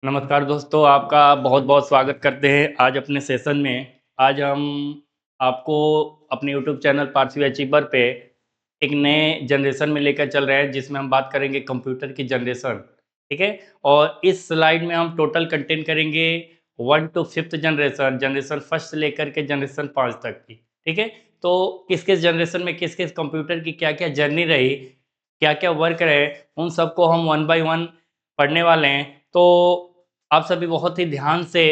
नमस्कार दोस्तों, आपका बहुत बहुत स्वागत करते हैं आज अपने सेशन में। आज हम आपको अपने यूट्यूब चैनल पारसी अचीवर पे एक नए जनरेशन में लेकर चल रहे हैं, जिसमें हम बात करेंगे कंप्यूटर की जनरेशन। ठीक है। और इस स्लाइड में हम टोटल कंटेंट करेंगे 1 to 5th generation, generation first से लेकर के जनरेशन 5 तक की। ठीक है। तो किस किस जनरेशन में किस किस कंप्यूटर की क्या क्या जर्नी रही, क्या क्या वर्क रहे, उन सबको हम वन बाय वन पढ़ने वाले हैं। तो आप सभी बहुत ही ध्यान से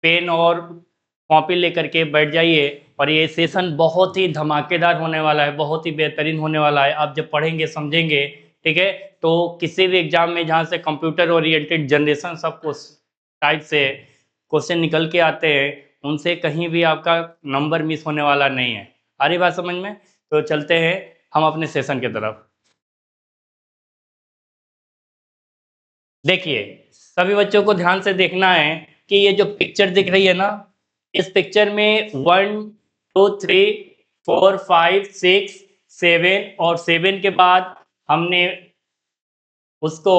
पेन और कॉपी लेकर के बैठ जाइए, और ये सेशन बहुत ही धमाकेदार होने वाला है, बहुत ही बेहतरीन होने वाला है। आप जब पढ़ेंगे समझेंगे, ठीक है, तो किसी भी एग्जाम में जहाँ से कंप्यूटर ओरिएंटेड जनरेशन सब कुछ टाइप से क्वेश्चन निकल के आते हैं, उनसे कहीं भी आपका नंबर मिस होने वाला नहीं है। आ रही बात समझ में? तो चलते हैं हम अपने सेशन की तरफ। देखिए, सभी बच्चों को ध्यान से देखना है कि ये जो पिक्चर दिख रही है ना, इस पिक्चर में 1 2 3 4 5 6 7 और 7 के बाद हमने उसको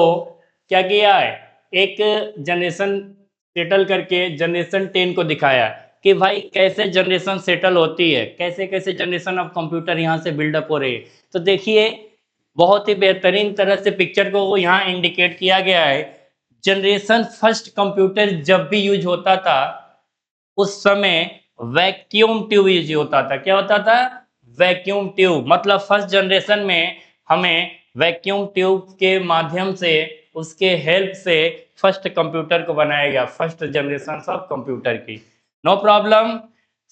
क्या किया है, एक जनरेशन सेटल करके जनरेशन 10 को दिखाया कि भाई कैसे जनरेशन सेटल होती है, कैसे कैसे जनरेशन ऑफ कंप्यूटर यहाँ से बिल्डअप हो रही है। तो देखिए, बहुत ही बेहतरीन तरह से पिक्चर को वो यहाँ इंडिकेट किया गया है। जनरेशन फर्स्ट कंप्यूटर जब भी यूज होता था, उस समय वैक्यूम ट्यूब यूज होता था। क्या होता था? Vacuum tube. मतलब फर्स्ट जनरेशन में हमें वैक्यूम ट्यूब के माध्यम से, उसके हेल्प से फर्स्ट कंप्यूटर को बनाया गया, फर्स्ट जनरेशन ऑफ कंप्यूटर की। No problem.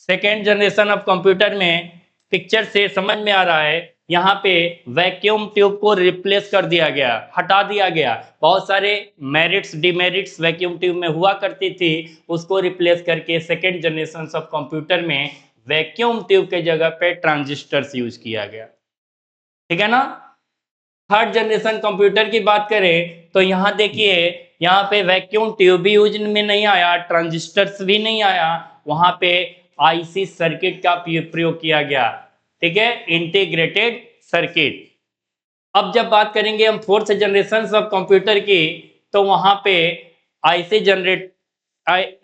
Second generation of computer में पिक्चर से समझ में आ रहा है, यहाँ पे वैक्यूम ट्यूब को रिप्लेस कर दिया गया, हटा दिया गया। बहुत सारे मेरिट्स डिमेरिट्स वैक्यूम ट्यूब में हुआ करती थी, उसको रिप्लेस करके सेकेंड जनरेशन ऑफ कंप्यूटर में वैक्यूम ट्यूब के जगह पे ट्रांजिस्टर्स यूज किया गया। ठीक है ना? थर्ड जनरेशन कंप्यूटर की बात करें तो यहाँ देखिए, यहाँ पे वैक्यूम ट्यूब भी यूज में नहीं आया, ट्रांजिस्टर्स भी नहीं आया, वहां पे आईसी सर्किट का प्रयोग किया गया। ठीक है, इंटीग्रेटेड सर्किट। अब जब बात करेंगे हम फोर्थ जनरेशन ऑफ कंप्यूटर की, तो वहां पे IC generate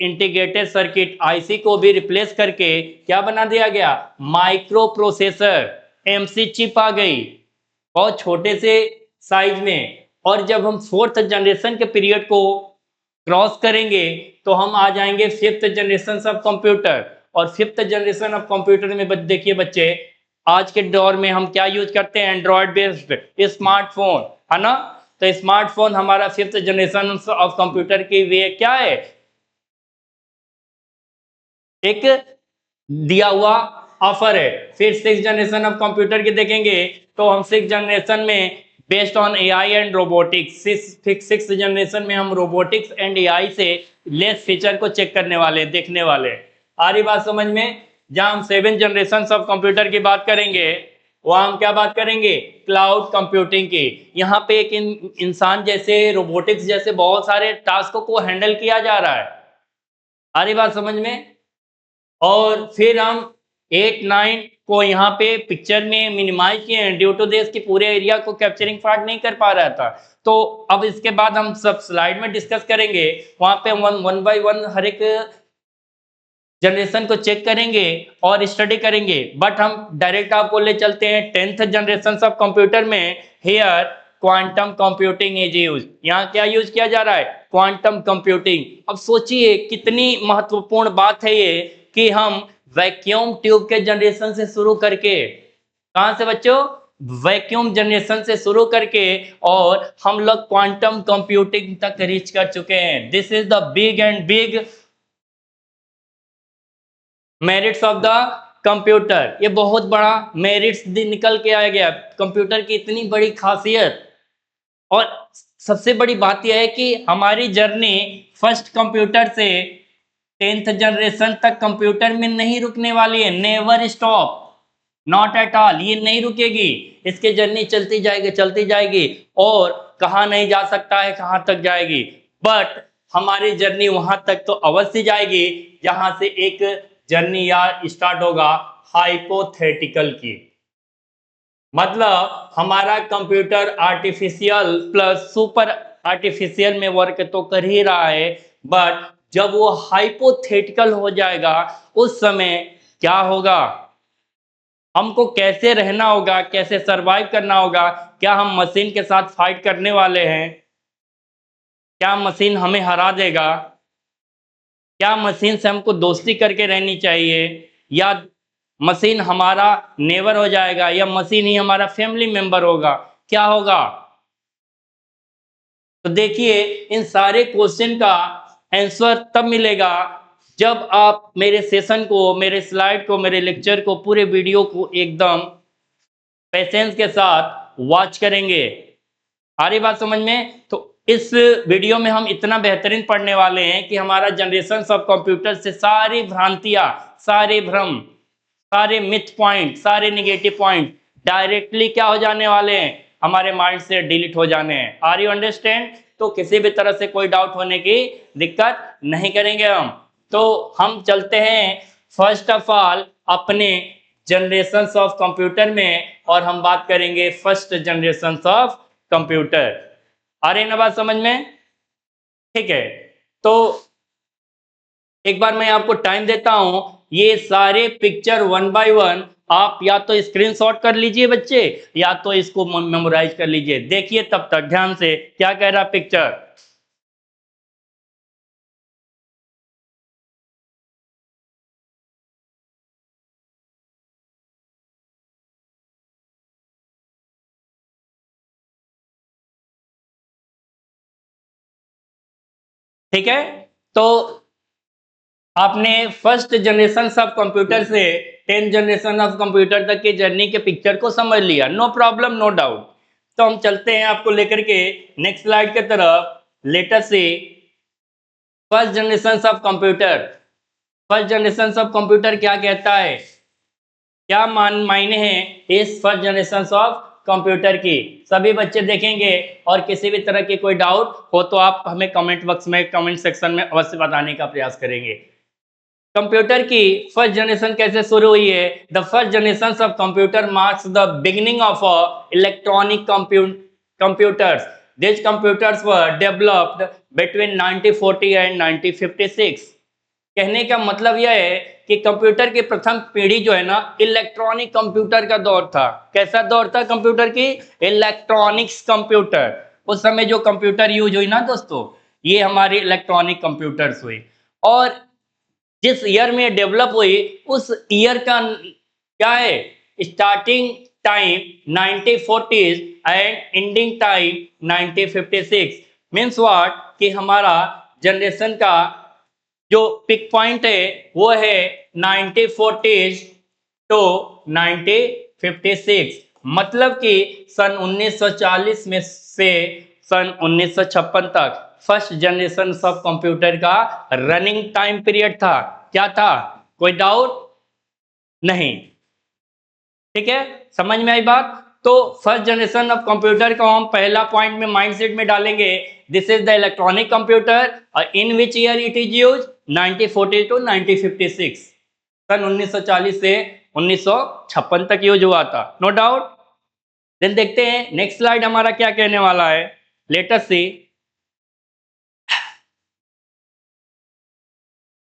integrated circuit IC को भी रिप्लेस करके क्या बना दिया गया? माइक्रो प्रोसेसर, एमसी चिप आ गई, बहुत छोटे से साइज में। और जब हम फोर्थ जनरेशन के पीरियड को क्रॉस करेंगे तो हम आ जाएंगे फिफ्थ जनरेशन ऑफ कंप्यूटर। और फिफ्थ जनरेशन ऑफ कंप्यूटर में देखिए बच्चे, आज के दौर में हम क्या यूज करते हैं? एंड्रॉयड बेस्ड स्मार्टफोन, है ना? तो स्मार्टफोन हमारा फिफ्थ जनरेशन ऑफ कंप्यूटर की वे क्या है? एक दिया हुआ ऑफर है। फिर सिक्स जनरेशन ऑफ कंप्यूटर की देखेंगे तो हम सिक्स जनरेशन में based on AI and robotics, six generation में हम रोबोटिक्स एंड एआई से लेस फीचर को चेक करने वाले, देखने वाले। आ रही बात समझ में? जहां हम सेवन जनरेशन ऑफ कंप्यूटर की बात करेंगे, वहां हम क्या बात करेंगे? क्लाउड कंप्यूटिंग की। यहाँ पे एक इंसान जैसे, रोबोटिक्स जैसे बहुत सारे टास्कों को हैंडल किया जा रहा है। आ रही बात समझ में? और फिर हम 8 9 को यहाँ पे पिक्चर में मिनिमाइज किए हैं ड्यू टू दिस कि पूरे एरिया को कैप्चरिंग पार्ट नहीं कर पा रहा था। तो अब इसके बाद हम सब स्लाइड में डिस्कस करेंगे, वहां पे वन बाय वन हर एक जनरेशन को चेक करेंगे और स्टडी करेंगे। बट हम डायरेक्ट आपको ले चलते हैं 10th जनरेशन ऑफ कंप्यूटर में। Here quantum computing is use. यहाँ क्या यूज किया जा रहा है? Quantum computing. अब सोचिए कितनी महत्वपूर्ण बात है ये, कि हम वैक्यूम ट्यूब के जनरेशन से शुरू करके, कहां से बच्चों? वैक्यूम जनरेशन से शुरू करके, और हम लोग क्वांटम कंप्यूटिंग तक रीच कर चुके हैं। This is the big and big merits of the computer. ये बहुत बड़ा मेरिट्स निकल के आया गया कंप्यूटर की, इतनी बड़ी खासियत। और सबसे बड़ी बात यह है कि हमारी जर्नी फर्स्ट कंप्यूटर से 10th जनरेशन तक कंप्यूटर में नहीं रुकने वाली है। Never stop, not at all, ये नहीं रुकेगी। इसकी जर्नी चलती जाएगी, चलती जाएगी, और कहाँ नहीं जा सकता है, कहाँ तक जाएगी। बट हमारी जर्नी वहां तक तो अवश्य जाएगी जहां से एक जर्नी या स्टार्ट होगा हाइपोथेटिकल की। मतलब हमारा computer artificial plus super artificial में वर्क तो कर ही रहा है, बट जब वो हाइपोथेटिकल हो जाएगा उस समय क्या होगा, हमको कैसे रहना होगा, कैसे सरवाइव करना होगा, क्या हम मशीन के साथ फाइट करने वाले हैं, क्या मशीन हमें हरा देगा, क्या मशीन से हमको दोस्ती करके रहनी चाहिए, या मशीन हमारा नेबर हो जाएगा, या मशीन ही हमारा फैमिली मेंबर होगा, क्या होगा। तो देखिए इन सारे क्वेश्चन का आंसर तब मिलेगा जब आप मेरे सेशन को, मेरे स्लाइड को, मेरे लेक्चर को, पूरे वीडियो को एकदम पेशेंस के साथ वॉच करेंगे। आ रही बात समझ में? तो इस वीडियो में हम इतना बेहतरीन पढ़ने वाले हैं कि हमारा जनरेशन ऑफ कंप्यूटर से सारी भ्रांतियां, सारे भ्रम, सारे मिथ पॉइंट, सारे निगेटिव पॉइंट डायरेक्टली क्या हो जाने वाले हैं, हमारे माइंड से डिलीट हो जाने हैं। Are you understand? तो किसी भी तरह से कोई डाउट होने की दिक्कत नहीं करेंगे हम। तो हम चलते हैं फर्स्ट ऑफ ऑल अपने जनरेशन ऑफ कंप्यूटर में, और हम बात करेंगे फर्स्ट जनरेशन ऑफ कंप्यूटर। आ रही है ना बात समझ में? ठीक है, तो एक बार मैं आपको टाइम देता हूं, ये सारे पिक्चर वन बाय वन आप या तो स्क्रीनशॉट कर लीजिए बच्चे, या तो इसको मेमोराइज कर लीजिए। देखिए तब तक ध्यान से क्या कह रहा पिक्चर। ठीक है, तो आपने फर्स्ट जनरेशन ऑफ कंप्यूटर से 10 जनरेशन ऑफ कंप्यूटर तक की जर्नी के पिक्चर को समझ लिया, नो प्रॉब्लम, नो डाउट। तो हम चलते हैं आपको लेकर के नेक्स्ट स्लाइड की तरफ। लेटर से first generation of computer. First generation of computer क्या कहता है, क्या मायने हैं इस फर्स्ट जनरेशन ऑफ कंप्यूटर की, सभी बच्चे देखेंगे। और किसी भी तरह की कोई डाउट हो तो आप हमें कमेंट बॉक्स में, कमेंट सेक्शन में अवश्य बताने का प्रयास करेंगे। कंप्यूटर की फर्स्ट जनरेशन कैसे शुरू हुई है? The first generation of computer marks the beginning of electronic computers. These computers were developed between 1940 and 1956। कहने का मतलब यह है कि कंप्यूटर की प्रथम पीढ़ी जो है ना, इलेक्ट्रॉनिक कंप्यूटर का दौर था। कैसा दौर था कंप्यूटर की? Electronics computer. उस समय जो कंप्यूटर यूज हुई ना दोस्तों, ये हमारी इलेक्ट्रॉनिक कंप्यूटर्स हुई। और जिस ईयर में डेवलप हुई उस ईयर का क्या है, starting time 1940s and ending time 1956। Means what कि हमारा जनरेशन का जो पिक पॉइंट है वो है 1940s टू 1956। मतलब कि सन 1940 में से सन 1956 तक फर्स्ट जनरेशन ऑफ कंप्यूटर का रनिंग टाइम पीरियड था। क्या था? कोई डाउट नहीं? ठीक है, समझ में आई बात? तो फर्स्ट जनरेशन ऑफ कंप्यूटर को हम पहला पॉइंट में माइंडसेट में डालेंगे, this is the electronic computer in which year it is use, 1940 to 1956। सन 1940 से 1956 तक यूज हुआ था, नो डाउट। देन देखते हैं नेक्स्ट स्लाइड हमारा क्या कहने वाला है। लेट अस सी।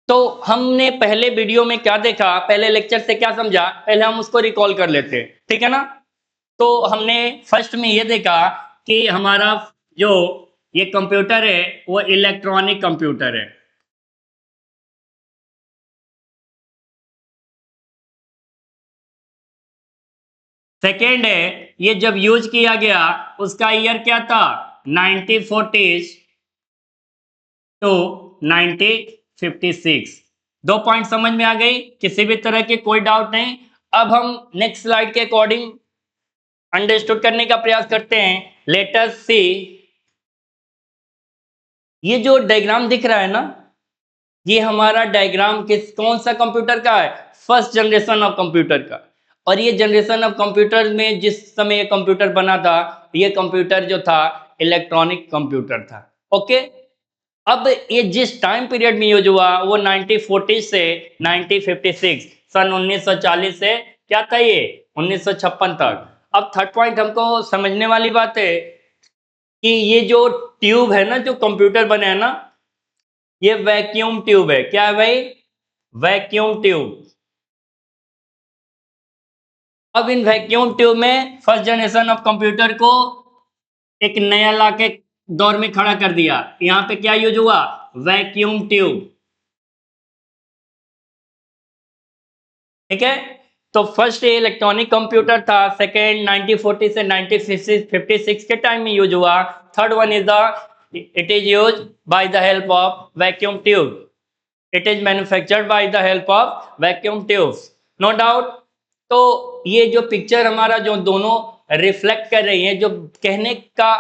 तो हमने पहले वीडियो में क्या देखा, पहले लेक्चर से क्या समझा, पहले हम उसको रिकॉल कर लेते हैं, ठीक है ना। तो हमने फर्स्ट में ये देखा कि हमारा जो ये कंप्यूटर है वो इलेक्ट्रॉनिक कंप्यूटर है। सेकेंड है, ये जब यूज किया गया उसका ईयर क्या था, 1940s टू 1956। दो पॉइंट समझ में आ गई, किसी भी तरह के कोई डाउट नहीं। अब हम नेक्स्ट स्लाइड के अकॉर्डिंग अंडरस्टूड करने का प्रयास करते हैं। लेट अस सी। ये जो डायग्राम दिख रहा है ना, ये हमारा डायग्राम कौन सा कंप्यूटर का है, फर्स्ट जनरेशन ऑफ कंप्यूटर का। और ये जनरेशन ऑफ कंप्यूटर में जिस समय ये कंप्यूटर बना था, ये कंप्यूटर जो था इलेक्ट्रॉनिक कंप्यूटर था। ओके, अब ये जिस टाइम पीरियड में यूज हुआ वो 1940 से 1956, सन 1940 से क्या था ये 1956 तक। अब थर्ड पॉइंट हमको समझने वाली बात है, कि ये जो ट्यूब है ना, जो कंप्यूटर बने हैं ना, ये वैक्यूम ट्यूब है। क्या है भाई? Vacuum tube. अब इन वैक्यूम ट्यूब में फर्स्ट जनरेशन ऑफ कंप्यूटर को एक नया ला के दौर में खड़ा कर दिया। यहां पे क्या यूज हुआ? Vacuum tube. ठीक है। तो फर्स्ट ये इलेक्ट्रॉनिक कंप्यूटर था, सेकेंड 1940 से 1956 के टाइम में यूज हुआ। Third one is the it is use by the help of vacuum tube. It is manufactured by the help of vacuum tubes, no doubt. तो ये जो पिक्चर हमारा जो दोनों रिफ्लेक्ट कर रही है, जो कहने का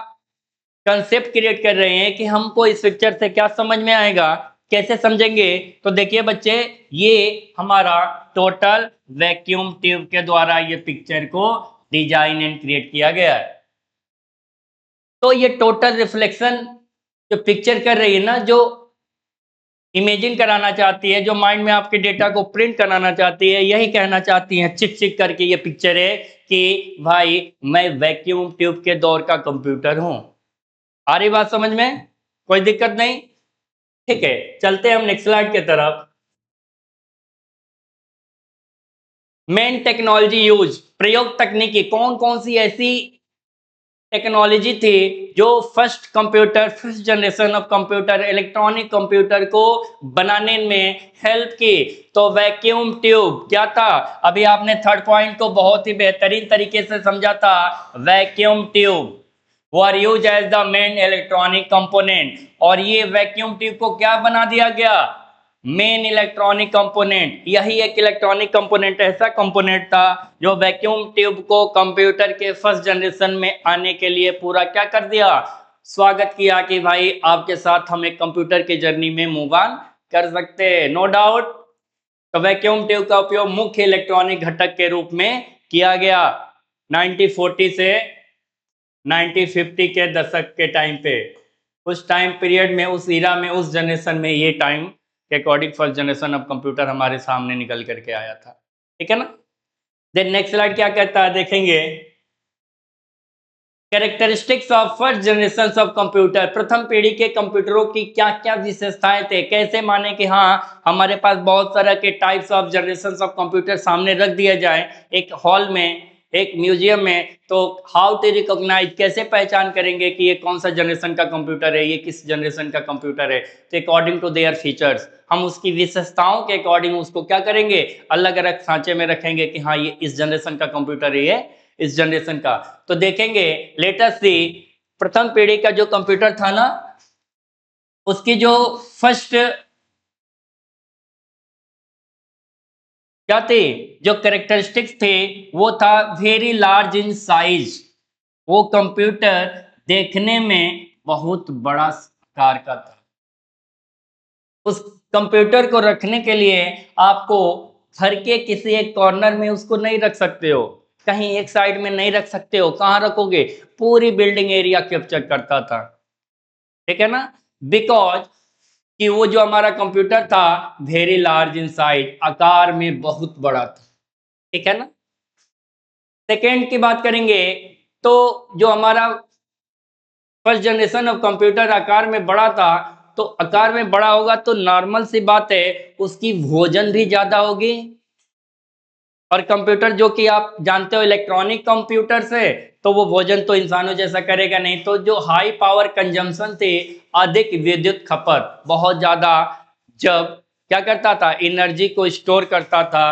कंसेप्ट क्रिएट कर रहे हैं कि हमको इस पिक्चर से क्या समझ में आएगा, कैसे समझेंगे। तो देखिए बच्चे, ये हमारा टोटल वैक्यूम ट्यूब के द्वारा ये पिक्चर को डिजाइन एंड क्रिएट किया गया है। तो ये टोटल रिफ्लेक्शन जो पिक्चर कर रही है ना, जो इमेजिन कराना चाहती है, जो माइंड में आपके डेटा को प्रिंट कराना चाहती है, यही कहना चाहती है चिक चिक करके ये पिक्चर है कि भाई मैं वैक्यूम ट्यूब के दौर का कंप्यूटर हूं। आ रही बात समझ में? कोई दिक्कत नहीं? ठीक है, चलते हैं हम नेक्स्ट स्लाइड की तरफ। मेन टेक्नोलॉजी यूज, प्रयोग तकनीकी, कौन कौन सी ऐसी टेक्नोलॉजी थी जो first generation of computer, electronic computer को बनाने में हेल्प की? तो वैक्यूम ट्यूब क्या था? अभी आपने थर्ड पॉइंट को बहुत ही बेहतरीन तरीके से समझा था। Vacuum tube were use as the main electronic component, और ये वैक्यूम ट्यूब को क्या बना दिया गया? Main electronic component. यही एक इलेक्ट्रॉनिक कंपोनेंट ऐसा कंपोनेंट था जो वैक्यूम ट्यूब को कंप्यूटर के फर्स्ट जनरेशन में आने के लिए पूरा क्या कर दिया? स्वागत किया कि भाई आपके साथ हम एक कंप्यूटर की जर्नी में मूव ऑन कर सकते हैं, नो डाउट। तो वैक्यूम ट्यूब का उपयोग मुख्य इलेक्ट्रॉनिक घटक के रूप में किया गया 1940 से 1950 के दशक के टाइम पे। उस टाइम पीरियड में, उस ईरा में, उस जनरेशन में, ये टाइम के according first generation of computer हमारे सामने निकल करके आया था। ठीक है ना? देन नेक्स्ट स्लाइड क्या कहता है, देखेंगे। Characteristics of first generation of computer, प्रथम पीढ़ी के कंप्यूटरों की क्या क्या विशेषताएं थे? कैसे माने कि हाँ हमारे पास बहुत तरह के types of generation of computer सामने रख दिया जाए एक हॉल में, एक म्यूजियम में, तो हाउ टू रिकॉग्नाइज, कैसे पहचान करेंगे कि ये कौन सा जनरेशन का कंप्यूटर है, ये किस जनरेशन का कंप्यूटर है? तो अकॉर्डिंग टू देयर फीचर्स, हम उसकी विशेषताओं के अकॉर्डिंग उसको क्या करेंगे? अलग अलग सांचे में रखेंगे कि हाँ ये इस जनरेशन का कंप्यूटर है, ये इस जनरेशन का। तो देखेंगे लेटेस्ट सी, प्रथम पीढ़ी का जो कंप्यूटर था ना, उसकी जो फर्स्ट क्या थे, जो कैरेक्टरिस्टिक्स थे, वो था वेरी लार्ज इन साइज। वो कंप्यूटर देखने में बहुत बड़ा आकार का था। उस कंप्यूटर को रखने के लिए आपको घर के किसी एक कॉर्नर में उसको नहीं रख सकते हो, कहीं एक साइड में नहीं रख सकते हो। कहाँ रखोगे? पूरी बिल्डिंग एरिया कैप्चर करता था। ठीक है ना? बिकॉज कि वो जो हमारा कंप्यूटर था वेरी लार्ज इन साइज, आकार में बहुत बड़ा था। ठीक है ना? सेकेंड की बात करेंगे तो जो हमारा फर्स्ट जनरेशन ऑफ कंप्यूटर आकार में बड़ा था, तो आकार में बड़ा होगा तो नॉर्मल सी बात है उसकी वजन भी ज्यादा होगी। और कंप्यूटर जो कि आप जानते हो इलेक्ट्रॉनिक कंप्यूटर से, तो वो वजन तो इंसानों जैसा करेगा नहीं। तो जो हाई पावर कंजम्पशन थे, अधिक विद्युत खपत, बहुत ज्यादा जब क्या करता था, एनर्जी को स्टोर करता था,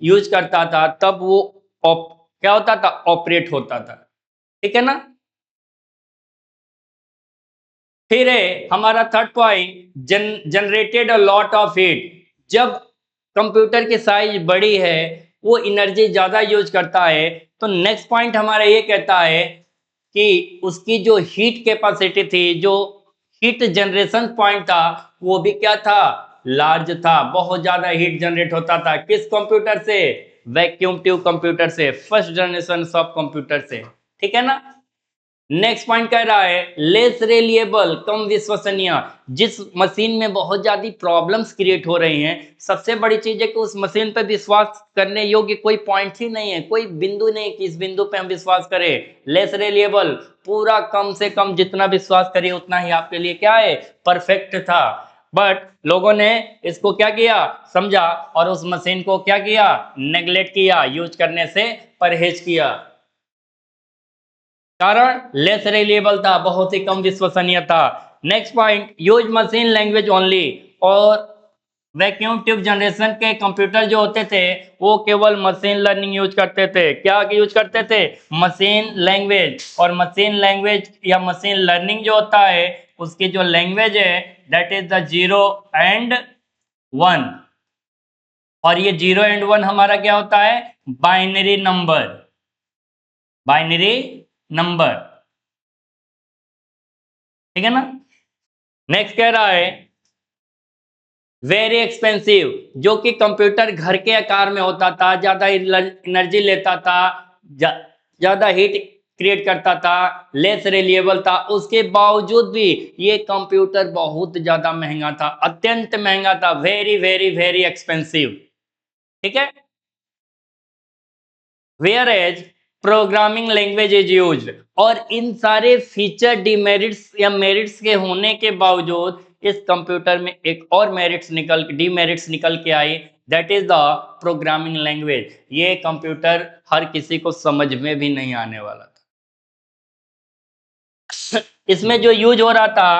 यूज करता था, तब वो क्या होता था, ऑपरेट होता था। ठीक है ना? फिर है हमारा third point, generated a lot of heat. जब कंप्यूटर की साइज बड़ी है, वो एनर्जी ज्यादा यूज करता है, तो नेक्स्ट पॉइंट हमारा ये कहता है कि उसकी जो हीट कैपेसिटी थी, जो हीट जनरेशन पॉइंट था, वो भी क्या था, लार्ज था। बहुत ज्यादा हीट जनरेट होता था। किस कंप्यूटर से? वैक्यूम ट्यूब कंप्यूटर से, फर्स्ट जनरेशन ऑफ कंप्यूटर से। ठीक है ना? नेक्स्ट पॉइंट कह रहा है लेस रिलायबल, कम विश्वसनीय। जिस मशीन में बहुत ज्यादा प्रॉब्लम्स क्रिएट हो रही हैं, सबसे बड़ी चीज है कि उस मशीन पर विश्वास करने योग्य कोई पॉइंट ही नहीं है, कोई बिंदु नहीं कि इस बिंदु पे हम विश्वास करें। लेस रिलायबल, पूरा कम से कम जितना विश्वास करिए उतना ही आपके लिए क्या है, परफेक्ट था। बट लोगों ने इसको क्या किया, समझा, और उस मशीन को क्या किया, नेग्लेक्ट किया, यूज करने से परहेज किया। कारण लेस रिलायबल था, बहुत ही कम विश्वसनीय था। Next point, use machine language only. और वैक्यूम ट्यूब जनरेशन के कंप्यूटर जो होते थे वो केवल मशीन लर्निंग यूज करते थे। क्या यूज करते थे, मशीन लैंग्वेज। और मशीन लैंग्वेज या मशीन लर्निंग जो होता है उसकी जो लैंग्वेज है दैट इज द 0 एंड 1। और ये 0 एंड 1 हमारा क्या होता है, बाइनरी नंबर, बाइनरी नंबर, ठीक है ना। नेक्स्ट कह रहा है वेरी एक्सपेंसिव, जो कि कंप्यूटर घर के आकार में होता था, ज्यादा एनर्जी लेता था, ज्यादा हीट क्रिएट करता था, लेस रिलायबल था, उसके बावजूद भी ये कंप्यूटर बहुत ज्यादा महंगा था, अत्यंत महंगा था, वेरी वेरी वेरी एक्सपेंसिव, ठीक है। Where as programming language is used. और इन सारे फीचर डिमेरिट्स या मेरिट्स के होने के बावजूद इस कंप्यूटर में एक और डीमेरिट्स निकल के आई, that is the programming language. ये कंप्यूटर हर किसी को समझ में भी नहीं आने वाला था। इसमें जो यूज हो रहा था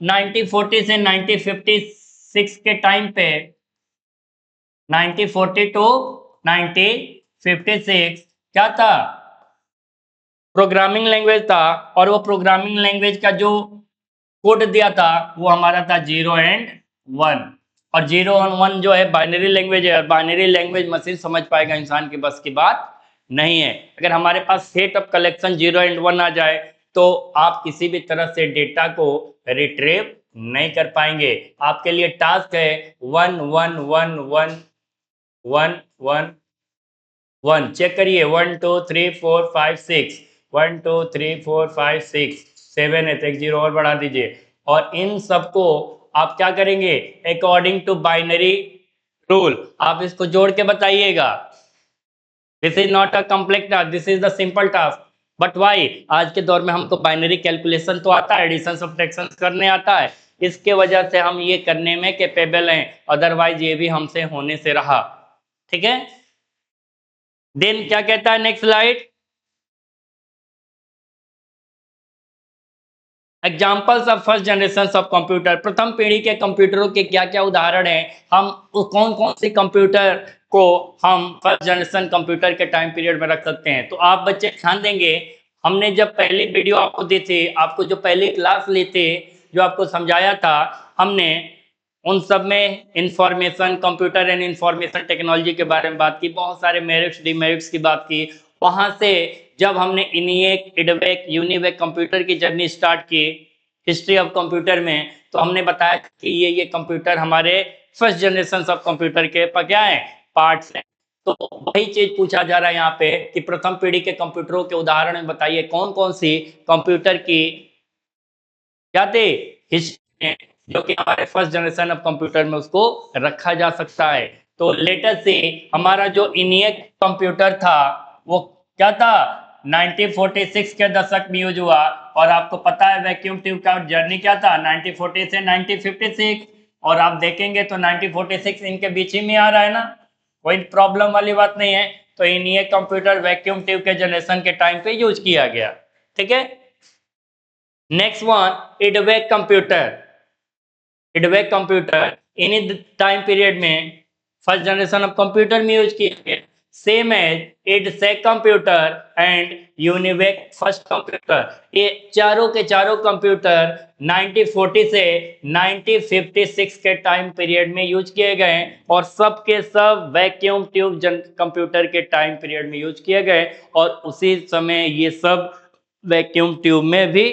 1940 से 1956 के टाइम पे, 1940 टू 1956 क्या था, प्रोग्रामिंग लैंग्वेज था। और वो प्रोग्रामिंग लैंग्वेज का जो कोड दिया था वो हमारा था 0 एंड 1। और 0 और 1 जो है बाइनरी लैंग्वेज है, और बाइनरी लैंग्वेज मशीन समझ पाएगा, इंसान की बस की बात नहीं है। अगर हमारे पास सेट ऑफ कलेक्शन 0 एंड 1 आ जाए तो आप किसी भी तरह से डेटा को रिट्रीव नहीं कर पाएंगे। आपके लिए टास्क है 1 1 1 1 1 1 1, चेक करिए 1 2 3 4 5 6, 1 2 3 4 5 6 7 है, तो एक जीरो और बढ़ा दीजिए। और इन सबको आप क्या करेंगे, अकॉर्डिंग टू बाइनरी रूल आप इसको जोड़ के बताइएगा। This is not a complex task, this is the simple task. But why, आज के दौर में हमको बाइनरी कैलकुलेशन तो आता है, एडिशन सब्ट्रैक्शन करने आता है, इसके वजह से हम ये करने में कैपेबल हैं, अदरवाइज ये भी हमसे होने से रहा, ठीक है। देन क्या कहता है next slide, examples of first generation of computer. प्रथम पीढ़ी के कंप्यूटरों के क्या क्या उदाहरण हैं, हम कौन कौन से कंप्यूटर को हम फर्स्ट जनरेशन कंप्यूटर के टाइम पीरियड में रख सकते हैं। तो आप बच्चे ध्यान देंगे, हमने जब पहली वीडियो आपको दी थी, आपको जो पहली क्लास ली थी, जो आपको समझाया था, हमने उन सब में information computer and information technology के बारे में बात की, बहुत सारे मेरिट्स डिमेरिट्स की बात की। वहां से जब हमने इनिएक, इडवेक, यूनिवेक कंप्यूटर की जर्नी स्टार्ट की हिस्ट्री ऑफ कंप्यूटर में, तो हमने बताया कि ये कंप्यूटर हमारे फर्स्ट जनरेशन ऑफ कंप्यूटर के क्या है, पार्ट्स हैं। तो वही चीज पूछा जा रहा है यहाँ पे कि प्रथम पीढ़ी के कंप्यूटरों के उदाहरण बताइए, कौन कौन सी कंप्यूटर की क्या थे हिस्ट्री जो कि हमारे फर्स्ट जनरेशन ऑफ कंप्यूटर में उसको रखा जा सकता है। तो लेटेस्ट से हमारा जो इनिएक कंप्यूटर था वो क्या था, 1946 के दशक में यूज हुआ। और आपको पता है वैक्यूम ट्यूब का जर्नी क्या था, 1940 से 1956। और आप देखेंगे तो 1946 इनके बीच ही में आ रहा है ना, कोई प्रॉब्लम वाली बात नहीं है। तो इनिएक कंप्यूटर वैक्यूम ट्यूब के जनरेशन के टाइम पे यूज किया गया, ठीक है। Next one, EDVAC computer. EDVAC computer इन्हीं टाइम पीरियड में फर्स्ट जनरेशन ऑफ कंप्यूटर में यूज किया गया, same as EDSAC computer and UNIVAC first computer. ये चारों के चारों कंप्यूटर 1940 से 1956 के टाइम पीरियड में यूज किए गए, और सब के सब वैक्यूम ट्यूब कंप्यूटर के टाइम पीरियड में यूज किए गए, और उसी समय ये सब वैक्यूम ट्यूब में भी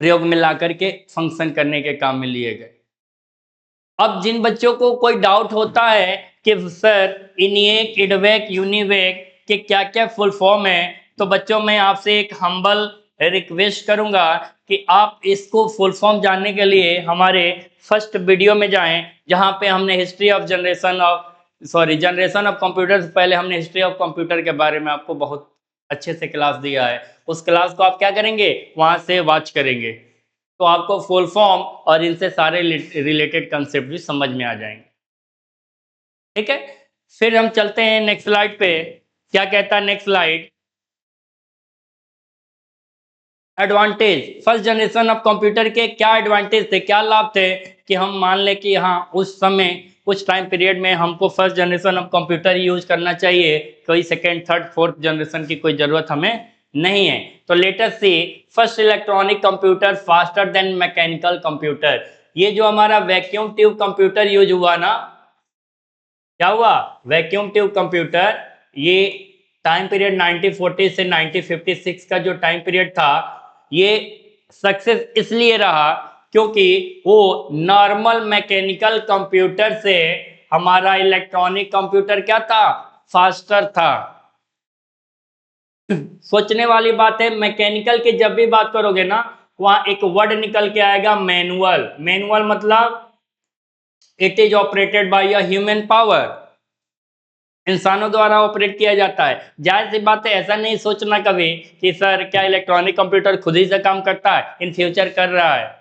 प्रयोग में ला करके फंक्शन करने के काम में लिए गए। अब जिन बच्चों को कोई डाउट होता है कि सर इनिएक, इडवेक, यूनिवेक के क्या क्या फुल फॉर्म है, तो बच्चों मैं आपसे एक हम्बल रिक्वेस्ट करूंगा कि आप इसको फुल फॉर्म जानने के लिए हमारे फर्स्ट वीडियो में जाएं, जहां पे हमने जनरेशन ऑफ कंप्यूटर से पहले हमने हिस्ट्री ऑफ कंप्यूटर के बारे में आपको बहुत अच्छे से क्लास दिया है। उस क्लास को आप क्या करेंगे, वहां से वॉच करेंगे, तो आपको फुल फॉर्म और इनसे सारे रिलेटेड कंसेप्ट भी समझ में आ जाएंगे। ठीक है, फिर हम चलते हैं नेक्स्ट स्लाइड पे। क्या कहता है next slide? Advantage, first generation of computer के क्या एडवांटेज थे, क्या लाभ थे कि हम मान लें कि हाँ उस समय कुछ टाइम पीरियड में हमको first generation of computer use करना चाहिए, कोई सेकेंड थर्ड फोर्थ जनरेशन की कोई जरूरत हमें नहीं है। तो let us see first electronic computer faster than mechanical computer. ये जो हमारा वैक्यूम ट्यूब कंप्यूटर यूज हुआ ना, क्या हुआ, वैक्यूम ट्यूब कंप्यूटर, ये टाइम पीरियड 1940 से 1956 का जो टाइम पीरियड था, ये सक्सेस इसलिए रहा क्योंकि वो नॉर्मल मैकेनिकल कंप्यूटर से हमारा इलेक्ट्रॉनिक कंप्यूटर क्या था, फास्टर था। सोचने वाली बात है, मैकेनिकल की जब भी बात करोगे ना, वहां एक वर्ड निकल के आएगा मैनुअल। मैनुअल मतलब it is operated by a human power, इंसानों द्वारा ऑपरेट किया जाता है। जाहिर सी बात है, ऐसा नहीं सोचना कभी कि सर क्या इलेक्ट्रॉनिक कंप्यूटर खुद ही से काम करता है, इन फ्यूचर कर रहा है।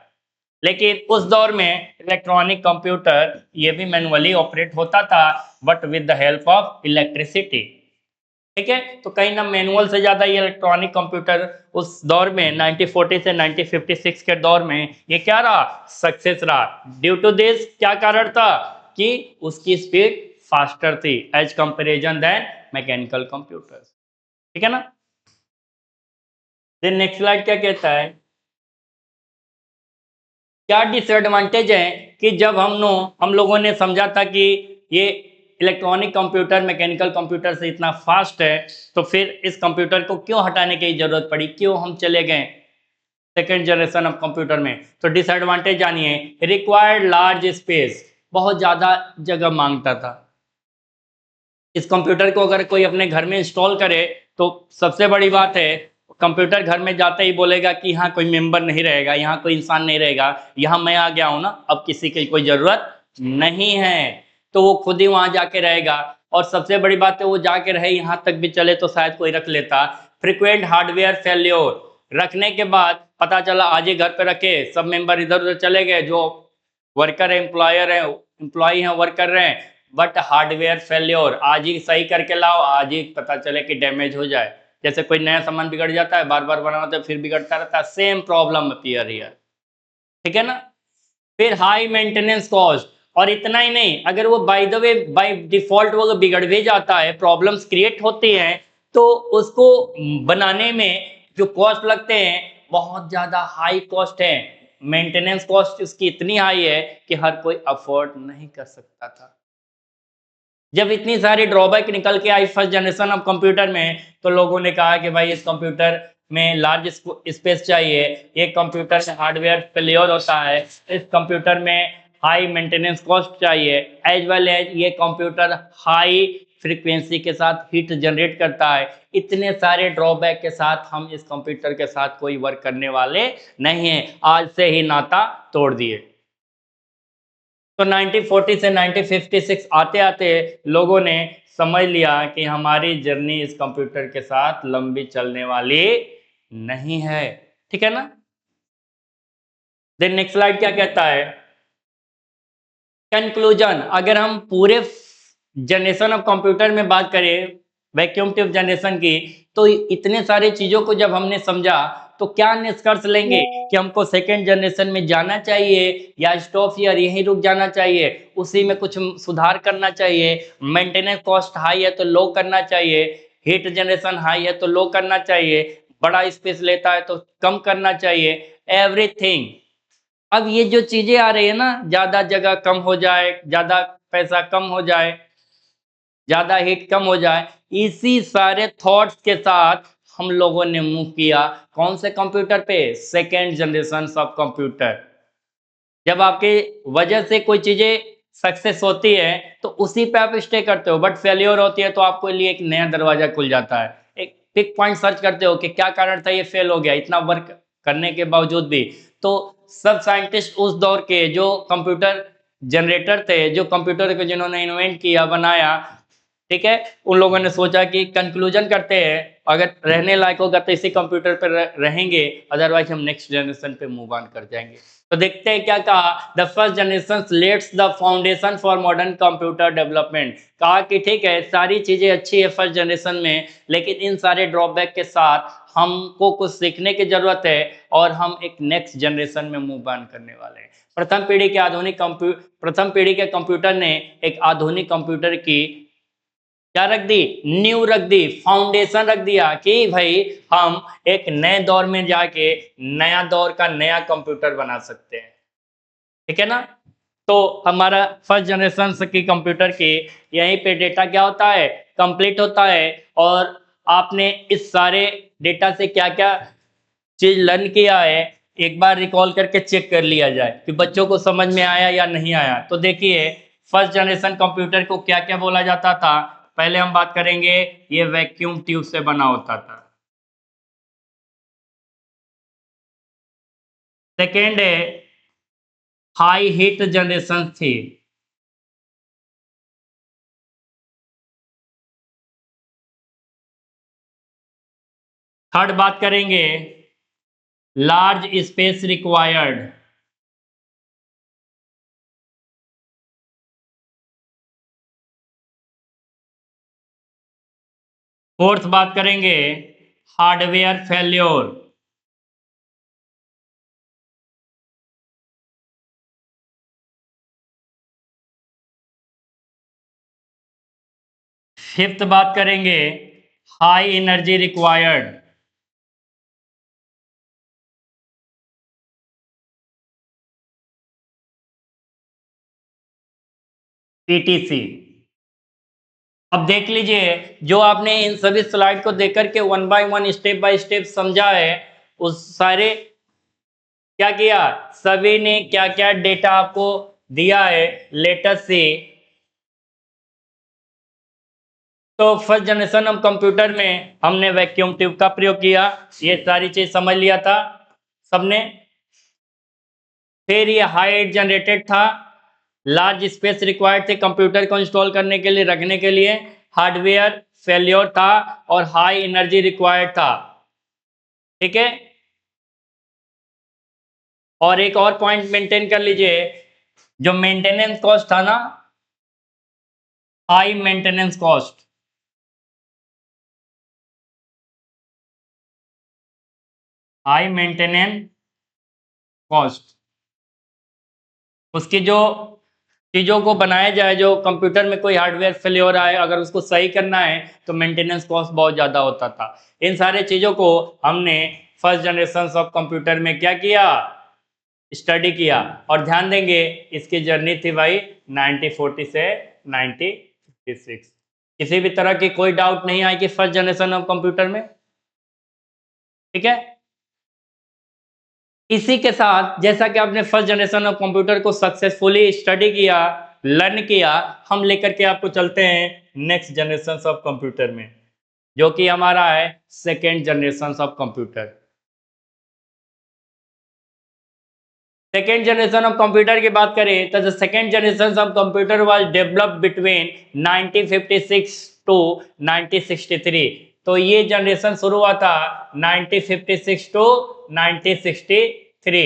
लेकिन उस दौर में इलेक्ट्रॉनिक कंप्यूटर ये भी मैनुअली ऑपरेट होता था, but with the help of electricity. ठीक है, तो कहीं ना मैनुअल से ज्यादा ये इलेक्ट्रॉनिक कंप्यूटर उस दौर में 1940 से 1956 के दौर में ये क्या रहा, सक्सेस रहा। ड्यू टू दिस क्या कारण था कि उसकी स्पीड फास्टर थी as comparison than mechanical computer. ठीक है ना। देन नेक्स्ट स्लाइड क्या कहता है, क्या डिसएडवांटेज है कि जब हम लोगों ने समझा था कि ये इलेक्ट्रॉनिक कंप्यूटर मैकेनिकल कंप्यूटर से इतना फास्ट है, तो फिर इस कंप्यूटर को क्यों हटाने की जरूरत पड़ी, क्यों हम चले गए सेकेंड जनरेशन ऑफ कंप्यूटर में? तो डिसएडवांटेज जानिए, रिक्वायर्ड लार्ज स्पेस, बहुत ज्यादा जगह मांगता था। इस कंप्यूटर को अगर कोई अपने घर में इंस्टॉल करे तो सबसे बड़ी बात है, कंप्यूटर घर में जाते ही बोलेगा कि यहाँ कोई मेंबर नहीं रहेगा, यहाँ कोई इंसान नहीं रहेगा, यहाँ मैं आ गया हूँ ना, अब किसी की कोई जरूरत नहीं है। तो वो खुद ही वहां जाके रहेगा, और सबसे बड़ी बात है वो जाके रहे यहाँ तक भी चले तो शायद कोई रख लेता। फ्रिक्वेंट हार्डवेयर फेल्योर, रखने के बाद पता चला आज ही घर पे रखे, सब मेंबर इधर उधर चले गए, जो वर्कर है एम्प्लॉय है वर्क कर रहे हैं, बट हार्डवेयर फेल्योर, आज ही सही करके लाओ, आज ही पता चले कि डैमेज हो जाए। जैसे कोई नया सामान बिगड़ जाता है, बार बार बनाना तो फिर बिगड़ता रहता है, सेम प्रॉब्लम अपीयर हियर। ठीक है ना। फिर हाई मेंटेनेंस कॉस्ट, और इतना ही नहीं, अगर वो by the way by default वो बिगड़ भी जाता है, प्रॉब्लम्स क्रिएट होती हैं, तो उसको बनाने में जो कॉस्ट लगते हैं बहुत ज्यादा हाई कॉस्ट है। मेंटेनेंस कॉस्ट उसकी इतनी हाई है कि हर कोई अफोर्ड नहीं कर सकता था। जब इतनी सारी ड्रॉबैक निकल के आई फर्स्ट जनरेशन ऑफ कंप्यूटर में, तो लोगों ने कहा कि भाई इस कंप्यूटर में लार्ज स्पेस चाहिए, ये कंप्यूटर में हार्डवेयर फेलियर होता है, इस कंप्यूटर में हाई मेंटेनेंस कॉस्ट चाहिए, एज वेल एज ये कंप्यूटर हाई फ्रीक्वेंसी के साथ हीट जनरेट करता है। इतने सारे ड्रॉबैक के साथ हम इस कंप्यूटर के साथ कोई वर्क करने वाले नहीं है, आज से ही नाता तोड़ दिए। तो 1940 से 1956 आते आते लोगों ने समझ लिया कि हमारी जर्नी इस कंप्यूटर के साथ लंबी चलने वाली नहीं है। ठीक है ना। देन नेक्स्ट स्लाइड क्या कहता है, कंक्लूजन, अगर हम पूरे जनरेशन ऑफ कंप्यूटर में बात करें, वैक्यूम ट्यूब जनरेशन की, तो इतने सारे चीजों को जब हमने समझा तो क्या निष्कर्ष लेंगे कि हमको सेकेंड जनरेशन में जाना चाहिए या स्टॉप हियर यहीं रुक जाना चाहिए, उसी में कुछ सुधार करना चाहिए, मेंटेनेंस कॉस्ट हाई है तो लो करना चाहिए, हीट जनरेशन हाई है तो लो करना चाहिए, बड़ा स्पेस लेता है तो कम करना चाहिए, एवरीथिंग। अब ये जो चीजें आ रही है ना, ज्यादा जगह कम हो जाए, ज्यादा पैसा कम हो जाए, ज्यादा हीट कम हो जाए, इसी सारे थॉट्स के साथ हम लोगों ने मूव किया कौन से कंप्यूटर पे, सेकेंड जनरेशन ऑफ कंप्यूटर। जब आपके वजह से कोई चीजें सक्सेस होती है तो उसी पे आप स्टे करते हो, बट फेलियर होती है तो आपको लिए एक नया दरवाजा खुल जाता है, एक पिक पॉइंट सर्च करते हो कि क्या कारण था ये फेल हो गया इतना वर्क करने के बावजूद भी। तो सब साइंटिस्ट उस दौर के जो कंप्यूटर जनरेटर थे, जो कंप्यूटर को जिन्होंने इन्वेंट किया, बनाया, ठीक है, उन लोगों ने सोचा कि कंक्लूजन करते हैं, अगर रहने लायक होगा तो इसी कंप्यूटर पर रहेंगे, अदरवाइज हम नेक्स्ट जनरेशन पे मूव ऑन कर जाएंगे। तो देखते हैं क्या कहा, the first generation let's the foundation for modern computer development. कहा कि ठीक है सारी चीजें अच्छी है फर्स्ट जनरेशन में, लेकिन इन सारे ड्रॉबैक के साथ हमको कुछ सीखने की जरूरत है और हम एक नेक्स्ट जनरेशन में मूव ऑन करने वाले हैं। प्रथम पीढ़ी के कंप्यूटर ने एक आधुनिक कंप्यूटर की क्या रख दी, नींव रख दी, फाउंडेशन रख दिया कि भाई हम एक नए दौर में जाके नया दौर का नया कंप्यूटर बना सकते हैं, ठीक है ना। तो हमारा फर्स्ट जनरेशन की कंप्यूटर की यहीं पे डेटा क्या होता है, कंप्लीट होता है। और आपने इस सारे डेटा से क्या क्या चीज लर्न किया है, एक बार रिकॉल करके चेक कर लिया जाए कि बच्चों को समझ में आया या नहीं आया। तो देखिए फर्स्ट जनरेशन कंप्यूटर को क्या क्या बोला जाता था। पहले हम बात करेंगे, ये वैक्यूम ट्यूब से बना होता था। सेकेंड है हाई हीट जनरेशन थी। थर्ड बात करेंगे लार्ज स्पेस रिक्वायर्ड। फोर्थ बात करेंगे हार्डवेयर फेल्योर। फिफ्थ बात करेंगे हाई एनर्जी रिक्वायर्ड। पीटीसी। अब देख लीजिए जो आपने इन सभी स्लाइड को देख करके one by one step by step समझा है, उस सारे क्या किया, सभी ने क्या क्या डेटा आपको दिया है लेटेस्ट से। तो फर्स्ट जनरेशन ऑफ कंप्यूटर में हमने वैक्यूम ट्यूब का प्रयोग किया, ये सारी चीज समझ लिया था सबने। फिर ये हाइट जनरेटेड था, लार्ज स्पेस रिक्वायर्ड थे कंप्यूटर को इंस्टॉल करने के लिए, रखने के लिए, हार्डवेयर फेल्योर था और हाई एनर्जी रिक्वायर्ड था, ठीक है। और एक और पॉइंट मेंटेन कर लीजिए, जो मेंटेनेंस कॉस्ट था ना, high maintenance cost, high maintenance cost, उसकी जो चीजों को बनाया जाए, जो कंप्यूटर में कोई हार्डवेयर फेलियर आए, अगर उसको सही करना है तो मेंटेनेंस कॉस्ट बहुत ज्यादा होता था। इन सारे चीजों को हमने फर्स्ट जनरेशन ऑफ कंप्यूटर में क्या किया, स्टडी किया। और ध्यान देंगे इसकी जर्नी थी भाई 1940 से 1956। किसी भी तरह की कोई डाउट नहीं आई कि फर्स्ट जनरेशन ऑफ कंप्यूटर में, ठीक है। इसी के साथ जैसा कि आपने फर्स्ट जनरेशन ऑफ कंप्यूटर को सक्सेसफुली स्टडी किया, लर्न किया, हम लेकर के आपको चलते हैं नेक्स्ट जनरेशन ऑफ कंप्यूटर में, जो कि हमारा है second generation of computer. Second generation of computer की बात करें तो the second generation of computer was developed between 1956 to 1963। तो ये जनरेशन शुरू हुआ था 1956 टू 1963,